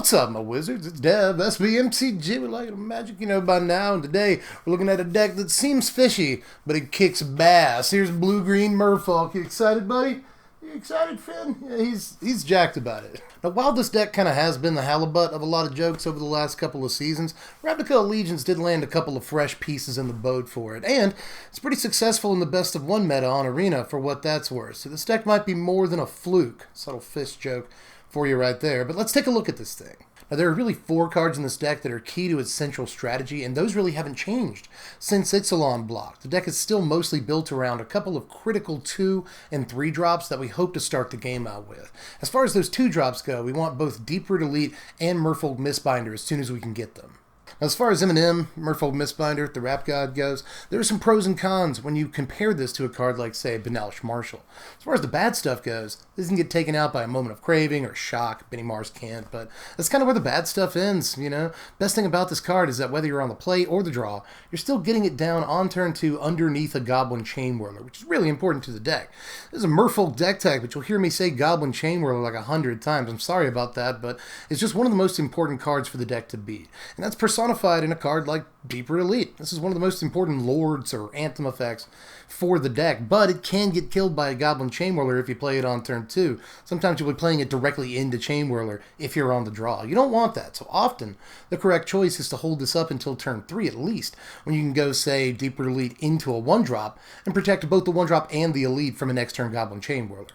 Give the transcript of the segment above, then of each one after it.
What's up, my wizards? It's Dev, Mtg. We like magic, you know, by now. And today, we're looking at a deck that seems fishy, but it kicks bass. Here's blue-green Merfolk. You excited, buddy? You excited, Finn? Yeah, he's jacked about it. Now, while this deck kind of has been the halibut of a lot of jokes over the last couple of seasons, Ravnica Allegiance did land a couple of fresh pieces in the boat for it, and it's pretty successful in the best of one meta on Arena for what that's worth. So this deck might be more than a fluke. Subtle fist joke for you right there, but let's take a look at this thing. Now, there are really 4 cards in this deck that are key to its central strategy, and those really haven't changed since Ixalan block. The deck is still mostly built around a couple of critical 2 and 3 drops that we hope to start the game out with. As far as those 2 drops go, we want both Deep Root Elite and Merfolk Mistbinder as soon as we can get them. Now, as far as M&M, Merfolk Mistbinder, the Rap God goes, there are some pros and cons when you compare this to a card like, say, Benalish Marshall. As far as the bad stuff goes, this can get taken out by a moment of craving or shock. Benny Mars can't, but that's kind of where the bad stuff ends, you know? Best thing about this card is that whether you're on the play or the draw, you're still getting it down on turn 2 underneath a Goblin Chainwhirler, which is really important to the deck. This is a Merfolk Deck Tech, but you'll hear me say Goblin Chainwhirler like 100 times. I'm sorry about that, but it's just one of the most important cards for the deck to beat. And that's personified in a card like Deep Root Elite. This is one of the most important lords or anthem effects for the deck, but it can get killed by a Goblin Chainwhirler if you play it on turn 2. Sometimes you'll be playing it directly into Chainwhirler if you're on the draw. You don't want that, so often the correct choice is to hold this up until turn 3 at least, when you can go, say, Deep Root Elite into a 1-drop and protect both the 1-drop and the Elite from a next turn Goblin Chainwhirler.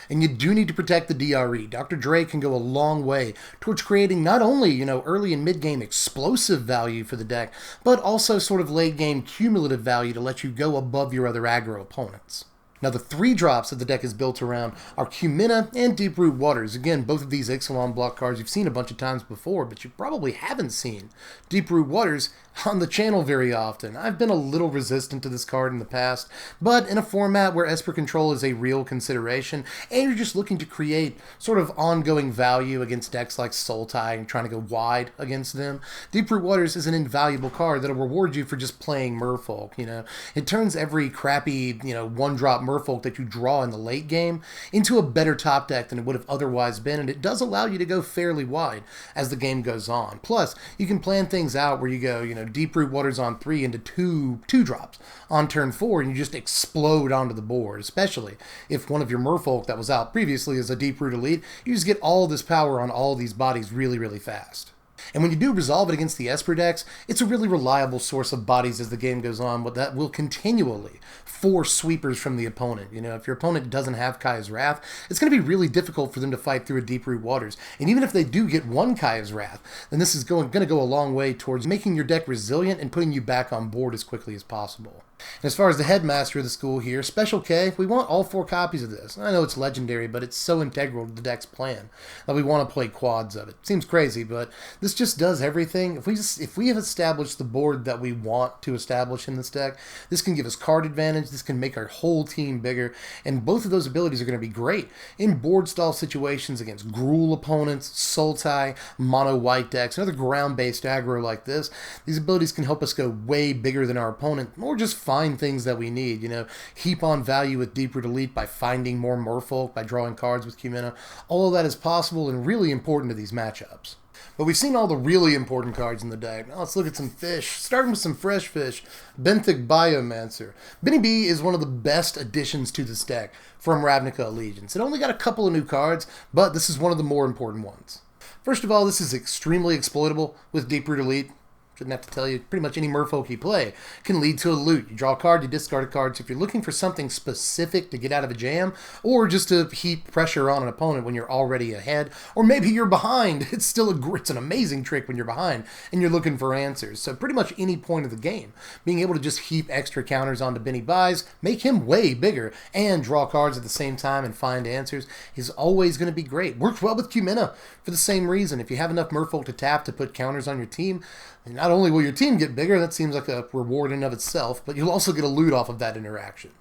And you do need to protect the DRE. Dr. Dre can go a long way towards creating not only, you know, early and mid-game explosive value for the deck, but also sort of late-game cumulative value to let you go above your other aggro opponents. Now, the 3 drops that the deck is built around are Cumina and Deep Root Waters. Again, both of these Ixalan block cards you've seen a bunch of times before, but you probably haven't seen Deep Root Waters on the channel very often. I've been a little resistant to this card in the past, but in a format where Esper Control is a real consideration, and you're just looking to create sort of ongoing value against decks like Sultai and trying to go wide against them, Deep Root Waters is an invaluable card that'll reward you for just playing Merfolk, you know. It turns every crappy, you know, 1-drop Merfolk that you draw in the late game into a better top deck than it would have otherwise been, and it does allow you to go fairly wide as the game goes on. Plus, you can plan things out where you go, you know, Deep Root Waters on 3 into 2 drops on turn 4, and you just explode onto the board, especially if one of your Merfolk that was out previously is a Deep Root Elite. You just get all this power on all these bodies really, really fast. And when you do resolve it against the Esper decks, it's a really reliable source of bodies as the game goes on, but that will continually force sweepers from the opponent. You know, if your opponent doesn't have Kaya's Wrath, it's going to be really difficult for them to fight through a Deep Root Waters. And even if they do get one Kaya's Wrath, then this is going to go a long way towards making your deck resilient and putting you back on board as quickly as possible. And as far as the headmaster of the school here, Special K, we want all 4 copies of this. I know it's legendary, but it's so integral to the deck's plan that we want to play quads of it. Seems crazy, but this just does everything. If we have established the board that we want to establish in this deck, this can give us card advantage, this can make our whole team bigger, and both of those abilities are going to be great in board stall situations against Gruul opponents, Sultai, mono white decks, and other ground-based aggro like this. These abilities can help us go way bigger than our opponent, or just find things that we need, you know, heap on value with Deep Root Elite by finding more Merfolk, by drawing cards with Cumina. All of that is possible and really important to these matchups. But we've seen all the really important cards in the deck. Now let's look at some fish. Starting with some fresh fish, Benthic Biomancer. Benny B is one of the best additions to this deck from Ravnica Allegiance. It only got a couple of new cards, but this is one of the more important ones. First of all, this is extremely exploitable with Deep Root Elite. Shouldn't have to tell you, pretty much any Merfolk you play can lead to a loot. You draw a card, you discard a card. So if you're looking for something specific to get out of a jam, or just to heap pressure on an opponent when you're already ahead, or maybe you're behind, it's an amazing trick when you're behind and you're looking for answers. So pretty much any point of the game, being able to just heap extra counters onto Benny Buys, make him way bigger, and draw cards at the same time and find answers is always going to be great. Works well with Cumina for the same reason. If you have enough Merfolk to tap to put counters on your team, not only will your team get bigger, that seems like a reward in and of itself, but you'll also get a loot off of that interaction.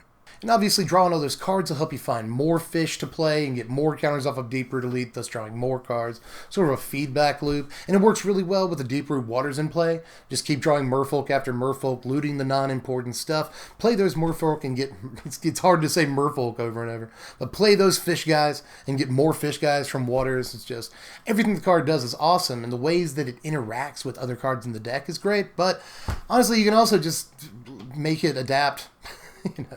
And obviously drawing all those cards will help you find more fish to play and get more counters off of Deep-Root Elite, thus drawing more cards. Sort of a feedback loop. And it works really well with the Deep-Root Waters in play. Just keep drawing Merfolk after Merfolk, looting the non-important stuff. Play those Merfolk and get... It's hard to say Merfolk over and over. But play those fish guys and get more fish guys from Waters. It's just... Everything the card does is awesome. And the ways that it interacts with other cards in the deck is great. But honestly, you can also just make it adapt.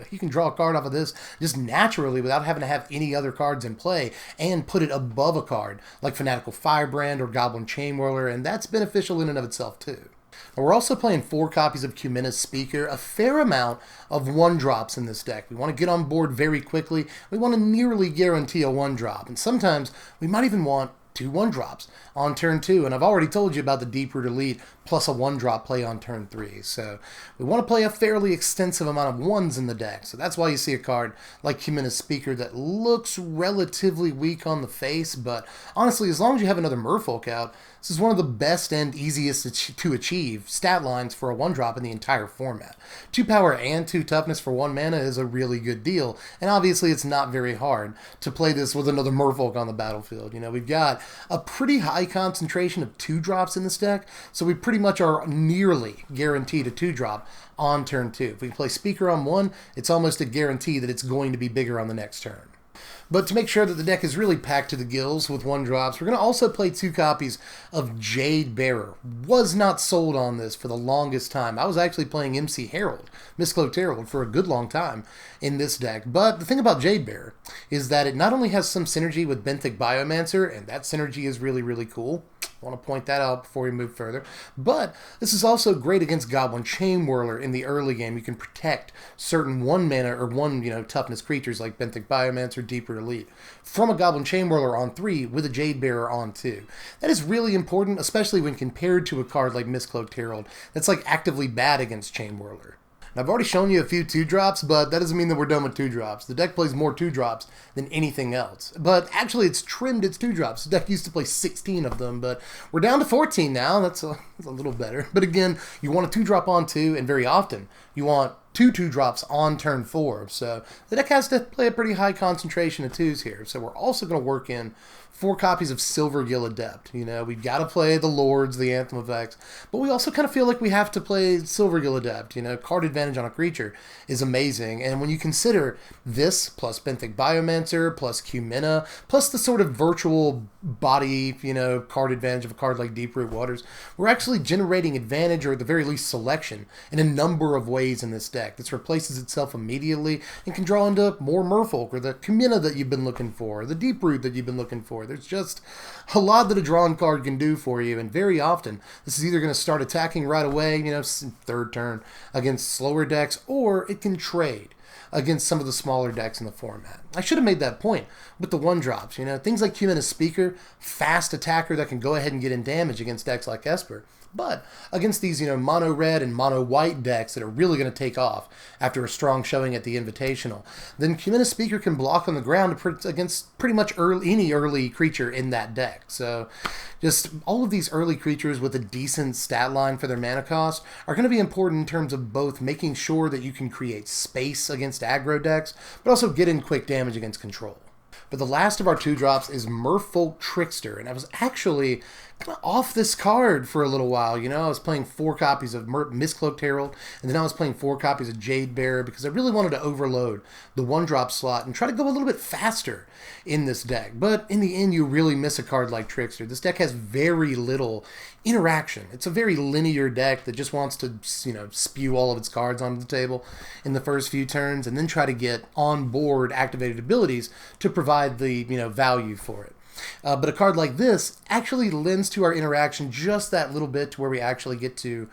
You can draw a card off of this just naturally without having to have any other cards in play and put it above a card like Fanatical Firebrand or Goblin Chainwhirler, and that's beneficial in and of itself too. Now, we're also playing 4 copies of Cumina's Speaker, a fair amount of 1-drops in this deck. We want to get on board very quickly. We want to nearly guarantee a 1-drop, and sometimes we might even want 2 1-drops on turn 2, and I've already told you about the Deep-Root Elite plus a 1-drop play on turn 3. So we want to play a fairly extensive amount of 1s in the deck. So that's why you see a card like Cumina's Speaker that looks relatively weak on the face, but honestly, as long as you have another Merfolk out, this is one of the best and easiest to achieve stat lines for a 1-drop in the entire format. 2 power and 2 toughness for 1 mana is a really good deal, and obviously it's not very hard to play this with another Merfolk on the battlefield. You know, we've got a pretty high concentration of 2-drops in this deck, so we pretty much are nearly guaranteed a 2-drop on turn 2. If we play Speaker on 1, it's almost a guarantee that it's going to be bigger on the next turn. But to make sure that the deck is really packed to the gills with 1-drops, we're going to also play 2 copies of Jade Bearer. Was not sold on this for the longest time. I was actually playing MC Herald, Mistcloaked Herald, for a good long time in this deck. But the thing about Jade Bearer is that it not only has some synergy with Benthic Biomancer, and that synergy is really, really cool. I want to point that out before we move further. But this is also great against Goblin Chainwhirler in the early game. You can protect certain 1-mana or 1, toughness creatures like Benthic Biomancer, Deep-Root Elite from a Goblin Chainwhirler on 3 with a Jade Bearer on 2. That is really important, especially when compared to a card like Mistcloaked Herald that's like actively bad against Chainwhirler. And I've already shown you a few 2-drops, but that doesn't mean that we're done with 2-drops. The deck plays more 2-drops than anything else. But actually, it's trimmed its 2-drops. The deck used to play 16 of them, but we're down to 14 now. That's a little better. But again, you want a 2-drop on 2, and very often you want 2 2-drops on turn 4. So the deck has to play a pretty high concentration of 2s here. So we're also going to work in 4 copies of Silvergill Adept. We've got to play the Lords, the Anthem effects, but we also kind of feel like we have to play Silvergill Adept. Card advantage on a creature is amazing, and when you consider this, plus Benthic Biomancer, plus Cumina, plus the sort of virtual body, card advantage of a card like Deep-Root Waters, we're actually generating advantage, or at the very least selection, in a number of ways in this deck. This replaces itself immediately and can draw into more Merfolk, or the Cumina that you've been looking for, or the Deep-Root that you've been looking for. There's just a lot that a drawn card can do for you, and very often this is either going to start attacking right away, 3rd turn, against slower decks, or it can trade against some of the smaller decks in the format. I should have made that point with the 1-drops. Things like Cumina's Speaker, fast attacker that can go ahead and get in damage against decks like Esper. But against these, mono red and mono white decks that are really going to take off after a strong showing at the Invitational, then Cumina's Speaker can block on the ground against pretty much any early creature in that deck. So just all of these early creatures with a decent stat line for their mana cost are going to be important in terms of both making sure that you can create space against aggro decks, but also get in quick damage against control. But the last of our 2-drops is Merfolk Trickster, and I was actually kind of off this card for a little while. I was playing 4 copies of Mistcloaked Herald, and then I was playing 4 copies of Jade Bearer because I really wanted to overload the 1-drop slot and try to go a little bit faster in this deck. But in the end, you really miss a card like Trickster. This deck has very little interaction. It's a very linear deck that just wants to, spew all of its cards onto the table in the first few turns and then try to get on board activated abilities to provide the, value for it. But a card like this actually lends to our interaction just that little bit to where we actually get to,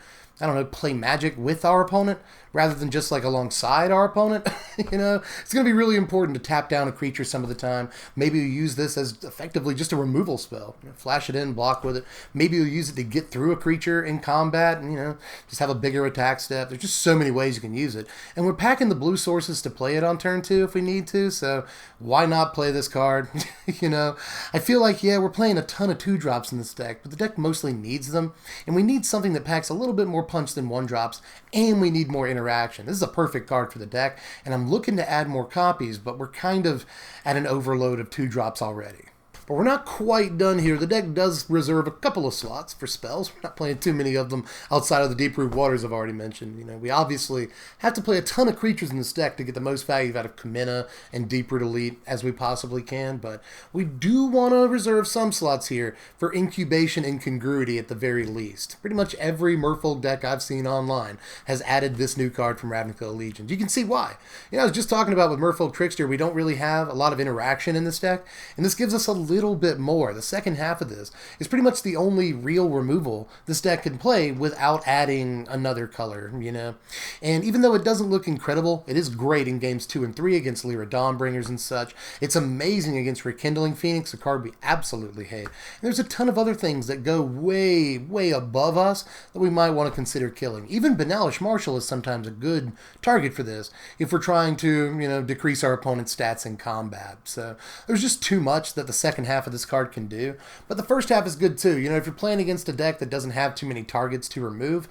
play Magic with our opponent rather than just like alongside our opponent. It's going to be really important to tap down a creature some of the time. Maybe you use this as effectively just a removal spell. Flash it in, block with it. Maybe you'll use it to get through a creature in combat and, just have a bigger attack step. There's just so many ways you can use it. And we're packing the blue sources to play it on turn 2 if we need to, so why not play this card? I I feel like, yeah, we're playing a ton of 2-drops in this deck, but the deck mostly needs them, and we need something that packs a little bit more punch than 1-drops, and we need more interaction. This is a perfect card for the deck, and I'm looking to add more copies, but we're kind of at an overload of 2-drops already. But we're not quite done here. The deck does reserve a couple of slots for spells. We're not playing too many of them outside of the Deep-Root Waters I've already mentioned. You know, we obviously have to play a ton of creatures in this deck to get the most value out of Kamina and Deep-Root Elite as we possibly can, but we do want to reserve some slots here for incubation and congruity at the very least. Pretty much every Merfolk deck I've seen online has added this new card from Ravnica Allegiance. You can see why. You know, I was just talking about with Merfolk Trickster, we don't really have a lot of interaction in this deck, and this gives us a little bit more. The second half of this is pretty much the only real removal this deck can play without adding another color, you know. And even though it doesn't look incredible, it is great in games 2 and 3 against Lyra Dawnbringers and such. It's amazing against Rekindling Phoenix, a card we absolutely hate. And there's a ton of other things that go way, way above us that we might want to consider killing. Even Benalish Marshal is sometimes a good target for this if we're trying to, you know, decrease our opponent's stats in combat. So there's just too much that the second half of this card can do, but the first half is good too. You know, if you're playing against a deck that doesn't have too many targets to remove,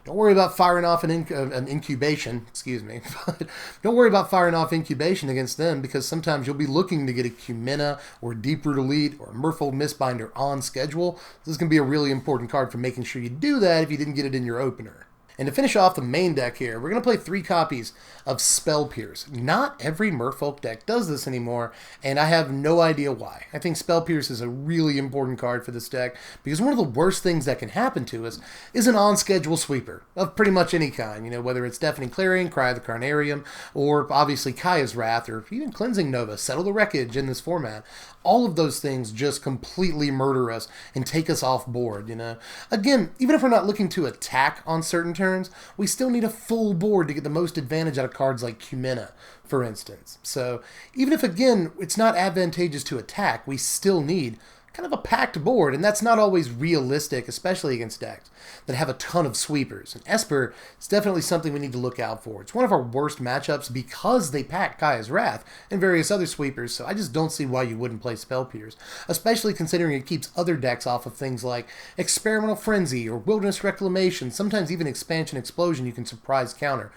don't worry about firing off an incubation, excuse me, but don't worry about firing off incubation against them, because sometimes you'll be looking to get a Kamina or Deep-Root Elite or Merfolk Mistbinder on schedule. This is going to be a really important card for making sure you do that if you didn't get it in your opener. And to finish off the main deck here, we're going to play 3 copies of Spell Pierce. Not every Merfolk deck does this anymore, and I have no idea why. I think Spell Pierce is a really important card for this deck, because one of the worst things that can happen to us is an on-schedule sweeper of pretty much any kind. You know, whether it's Deafening Clarion, Cry of the Carnarium, or obviously Kaya's Wrath, or even Cleansing Nova, Settle the Wreckage in this format. All of those things just completely murder us and take us off board, you know. Again, even if we're not looking to attack on certain turns, we still need a full board to get the most advantage out of cards like Kamina, for instance. So even if, again, it's not advantageous to attack, we still need kind of a packed board, and that's not always realistic, especially against decks that have a ton of sweepers. And Esper is definitely something we need to look out for. It's one of our worst matchups because they pack Kaya's Wrath and various other sweepers, so I just don't see why you wouldn't play Spell Pierce, especially considering it keeps other decks off of things like Experimental Frenzy or Wilderness Reclamation, sometimes even Expansion Explosion you can surprise counter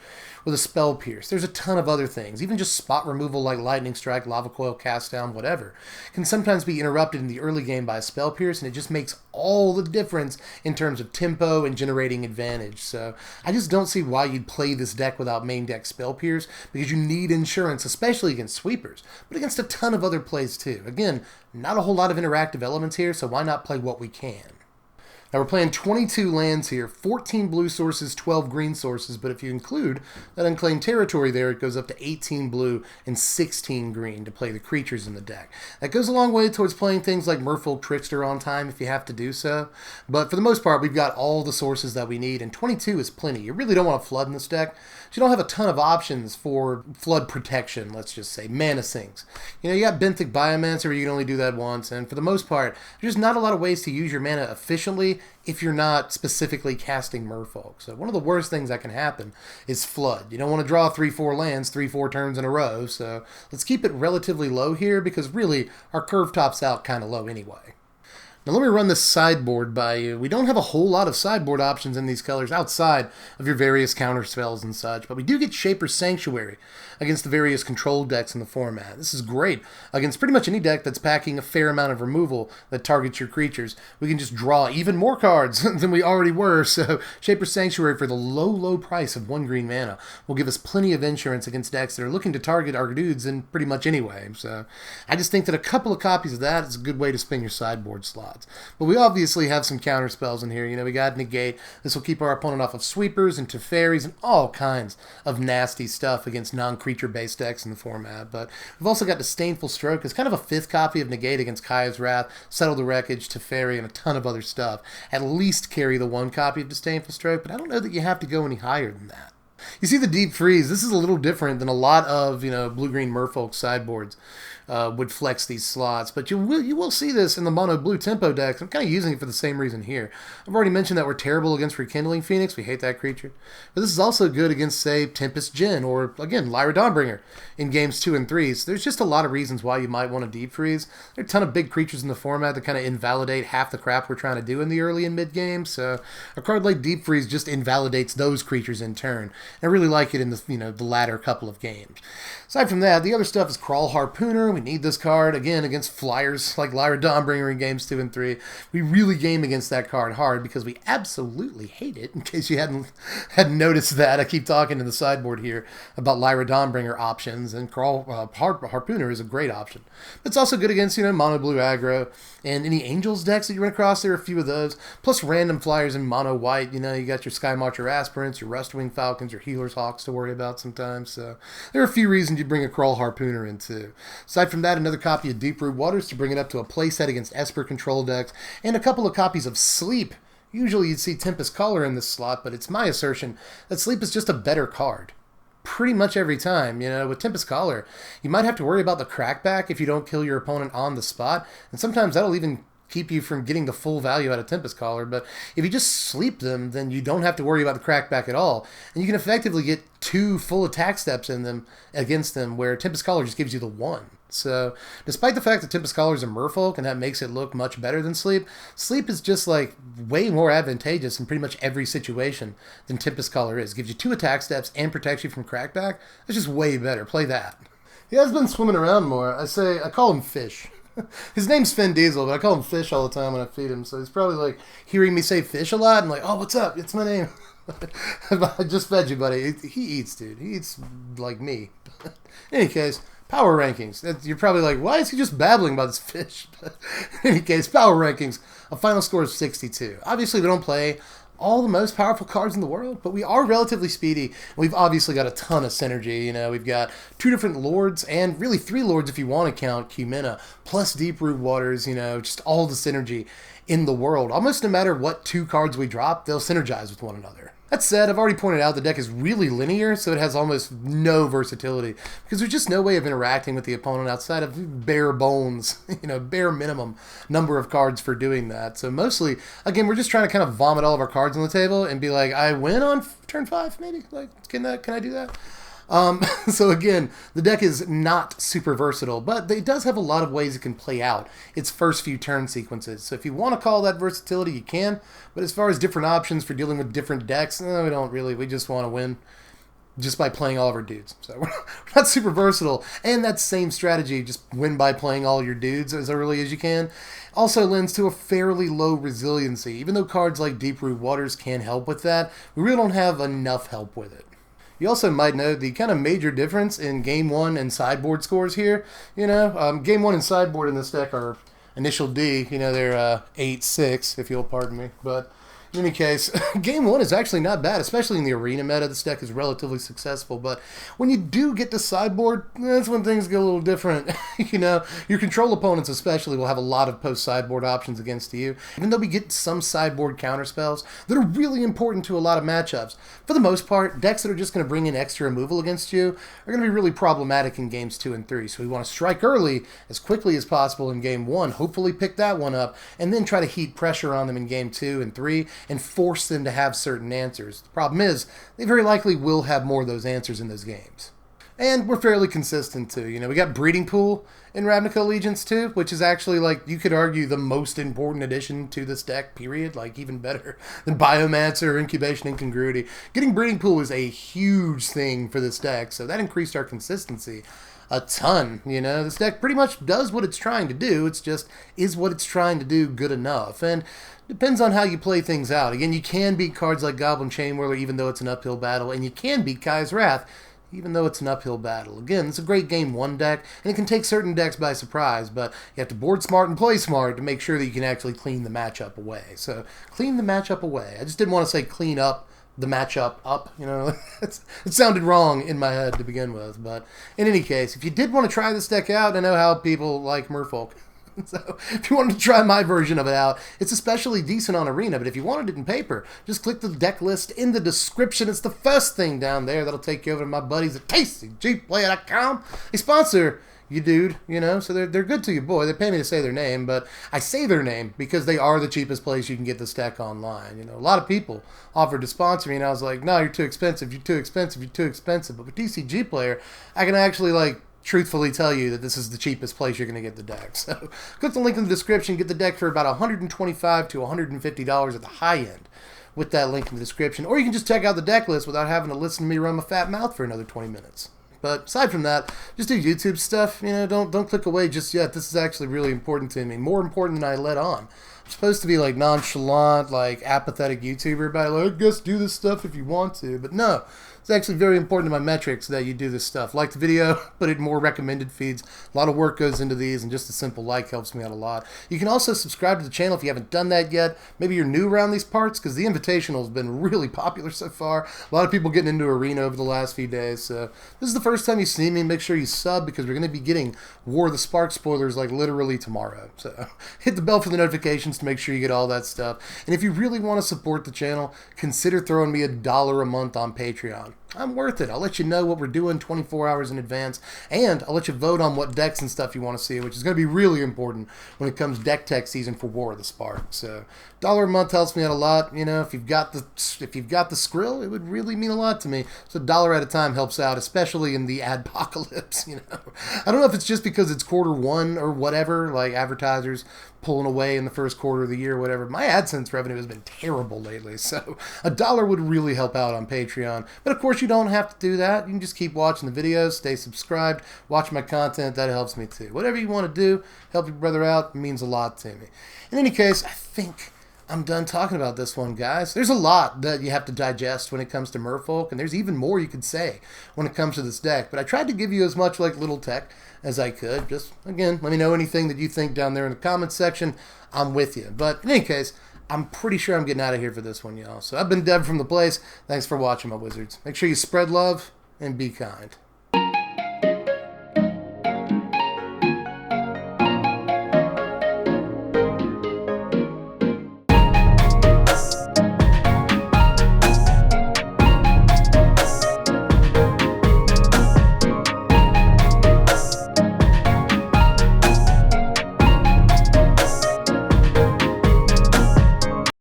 with a Spell Pierce. There's a ton of other things, even just spot removal like Lightning Strike, Lava Coil, Cast Down, whatever, can sometimes be interrupted in the early game by a Spell Pierce, and it just makes all the difference in terms of tempo and generating advantage. So I just don't see why you'd play this deck without main deck Spell Pierce, because you need insurance, especially against sweepers, but against a ton of other plays too. Again, not a whole lot of interactive elements here, so why not play what we can? Now we're playing 22 lands here, 14 blue sources, 12 green sources, but if you include that unclaimed territory there, it goes up to 18 blue and 16 green to play the creatures in the deck. That goes a long way towards playing things like Merfolk Trickster on time if you have to do so, but for the most part, we've got all the sources that we need, and 22 is plenty. You really don't want to flood in this deck. You don't have a ton of options for flood protection, let's just say, mana sinks. You know, you got Benthic Biomancer where you can only do that once, and for the most part, there's just not a lot of ways to use your mana efficiently if you're not specifically casting Merfolk. So one of the worst things that can happen is flood. You don't want to draw 3-4 lands 3-4 turns in a row, so let's keep it relatively low here, because really, our curve tops out kind of low anyway. Now let me run this sideboard by you. We don't have a whole lot of sideboard options in these colors outside of your various counter spells and such, but we do get Shaper's Sanctuary against the various control decks in the format. This is great against pretty much any deck that's packing a fair amount of removal that targets your creatures. We can just draw even more cards than we already were, so Shaper's Sanctuary for the low, low price of 1 green mana will give us plenty of insurance against decks that are looking to target our dudes in pretty much any way. So I just think that a couple of copies of that is a good way to spin your sideboard slot. But we obviously have some counter spells in here. You know, we got Negate. This will keep our opponent off of sweepers and Teferis and all kinds of nasty stuff against non-creature based decks in the format. But we've also got Disdainful Stroke as kind of a 5th copy of Negate against Kaya's Wrath, Settle the Wreckage, Teferi, and a ton of other stuff. At least carry the 1 copy of Disdainful Stroke, but I don't know that you have to go any higher than that. You see the Deep Freeze. This is a little different than a lot of, you know, blue-green Merfolk sideboards. would flex these slots. But you will see this in the mono blue tempo decks. I'm kind of using it for the same reason here. I've already mentioned that we're terrible against Rekindling Phoenix. We hate that creature. But this is also good against, say, Tempest Djinn or, again, Lyra Dawnbringer in games 2 and 3. So there's just a lot of reasons why you might want to deep freeze. There are a ton of big creatures in the format that kind of invalidate half the crap we're trying to do in the early and mid game. So a card like Deep Freeze just invalidates those creatures in turn. I really like it in the the latter couple of games. Aside from that, the other stuff is Crawl Harpooner. We need this card, again, against flyers like Lyra Dawnbringer in games 2 and 3. We really game against that card hard because we absolutely hate it, in case you hadn't noticed that. I keep talking to the sideboard here about Lyra Dawnbringer options, and Crawl Harpooner is a great option. But it's also good against, mono blue aggro, and any Angels decks that you run across, there are a few of those, plus random flyers in mono white. You got your Sky Marcher Aspirants, your Rustwing Falcons, your Healer's Hawks to worry about sometimes. So there are a few reasons you bring a Crawl Harpooner in too. Aside from that, another copy of Deep Root Waters to bring it up to a playset against Esper control decks, and a couple of copies of Sleep. Usually you'd see Tempest Caller in this slot, but it's my assertion that Sleep is just a better card. Pretty much every time, with Tempest Caller, you might have to worry about the crackback if you don't kill your opponent on the spot, and sometimes that'll even keep you from getting the full value out of Tempest Caller. But if you just sleep them, then you don't have to worry about the crackback at all, and you can effectively get 2 full attack steps in them against them, where Tempest Caller just gives you the 1. So despite the fact that Tempest Caller is a Merfolk and that makes it look much better than Sleep, Sleep is just like way more advantageous in pretty much every situation than Tempest Caller is. Gives you 2 attack steps and protects you from crackback. It's just way better. Play that. He has been swimming around more. I call him Fish. His name's Finn Diesel, but I call him Fish all the time when I feed him. So he's probably like hearing me say Fish a lot and like, oh, what's up? It's my name. I just fed you, buddy. He eats, dude. He eats like me. In any case, power rankings. You're probably like, why is he just babbling about this fish? In any case, power rankings. A final score of 62. Obviously, we don't play all the most powerful cards in the world, but we are relatively speedy. We've obviously got a ton of synergy. We've got 2 different lords, and really 3 lords if you want to count Cumina, plus Deep Root Waters, just all the synergy in the world. Almost no matter what 2 cards we drop, they'll synergize with one another. That said, I've already pointed out the deck is really linear, so it has almost no versatility, because there's just no way of interacting with the opponent outside of bare bones, bare minimum number of cards for doing that. So mostly, again, we're just trying to kind of vomit all of our cards on the table and be like, I win on turn 5, maybe? Like, can I do that? So again, the deck is not super versatile, but it does have a lot of ways it can play out its first few turn sequences. So if you want to call that versatility, you can. But as far as different options for dealing with different decks, no, we don't really. We just want to win just by playing all of our dudes. So we're not super versatile. And that same strategy, just win by playing all your dudes as early as you can, also lends to a fairly low resiliency. Even though cards like Deep Root Waters can help with that, we really don't have enough help with it. You also might know the kind of major difference in Game 1 and Sideboard scores here. Game 1 and Sideboard in this deck are initial D. They're 8-6, if you'll pardon me. But in any case, Game 1 is actually not bad, especially in the arena meta. This deck is relatively successful. But when you do get to Sideboard, that's when things get a little different. Your control opponents especially will have a lot of post-Sideboard options against you. Even though we get some Sideboard counterspells that are really important to a lot of matchups. For the most part, decks that are just going to bring in extra removal against you are going to be really problematic in games 2 and 3. So we want to strike early as quickly as possible in Game 1, hopefully pick that one up, and then try to heap pressure on them in Game 2 and 3, and force them to have certain answers. The problem is, they very likely will have more of those answers in those games. And we're fairly consistent too. We got Breeding Pool in Ravnica Allegiance too, which is actually, you could argue, the most important addition to this deck, period. Even better than Biomancer or Incubation Incongruity. Getting Breeding Pool is a huge thing for this deck, so that increased our consistency a ton. This deck pretty much does what it's trying to do. It's just, is what it's trying to do good enough? And depends on how you play things out. Again, you can beat cards like Goblin Chainwhirler even though it's an uphill battle, and you can beat Kai's Wrath even though it's an uphill battle. Again, it's a great Game 1 deck, and it can take certain decks by surprise, but you have to board smart and play smart to make sure that you can actually clean the matchup away. So, clean the matchup away. I just didn't want to say clean up the matchup up, it sounded wrong in my head to begin with, but in any case, if you did want to try this deck out, I know how people like Merfolk. So, if you wanted to try my version of it out, it's especially decent on Arena, but if you wanted it in paper, just click the deck list in the description. It's the first thing down there that'll take you over to my buddies at TastyGPlay.com. They sponsor you dude, you know, so they're good to you, boy. They pay me to say their name, but I say their name because they are the cheapest place you can get this deck online. You know, a lot of people offered to sponsor me, and I was like, no, you're too expensive, you're too expensive, you're too expensive. But with TCG Player, I can actually, like, truthfully tell you that this is the cheapest place you're going to get the deck. So click the link in the description, get the deck for about $125 to $150 at the high end with that link in the description. Or you can just check out the deck list without having to listen to me run my fat mouth for another 20 minutes. But aside from that, just do YouTube stuff. You know, don't click away just yet. This is actually really important to me. More important than I let on. I'm supposed to be like nonchalant, like apathetic YouTuber about like, I guess do this stuff if you want to. But no, it's actually very important to my metrics that you do this stuff. Like the video, put it in more recommended feeds. A lot of work goes into these, and just a simple like helps me out a lot. You can also subscribe to the channel if you haven't done that yet. Maybe you're new around these parts, because the Invitational has been really popular so far. A lot of people getting into Arena over the last few days. So if this is the first time you see me, make sure you sub, because we're going to be getting War of the Spark spoilers like literally tomorrow. So hit the bell for the notifications to make sure you get all that stuff. And if you really want to support the channel, consider throwing me $1 a month on Patreon. I'm worth it. I'll let you know what we're doing 24 hours in advance, and I'll let you vote on what decks and stuff you want to see, which is going to be really important when it comes deck tech season for War of the Spark. So $1 a month helps me out a lot. You know, if you've got the skrill, it would really mean a lot to me. So $1 at a time helps out, especially in the adpocalypse. You know, I don't know if it's just because it's Q1 or whatever, like advertisers pulling away in the first quarter of the year or whatever. My AdSense revenue has been terrible lately, so $1 would really help out on Patreon. But of course, you don't have to do that. You can just keep watching the videos, stay subscribed, watch my content. That helps me too. Whatever you want to do, help your brother out, means a lot to me. In any case, I think I'm done talking about this one, guys. There's a lot that you have to digest when it comes to Merfolk, and there's even more you could say when it comes to this deck. But I tried to give you as much like little tech as I could. Just, again, let me know anything that you think down there in the comments section. I'm with you. But in any case, I'm pretty sure I'm getting out of here for this one, y'all. So I've been Deb from The Place. Thanks for watching, my wizards. Make sure you spread love and be kind.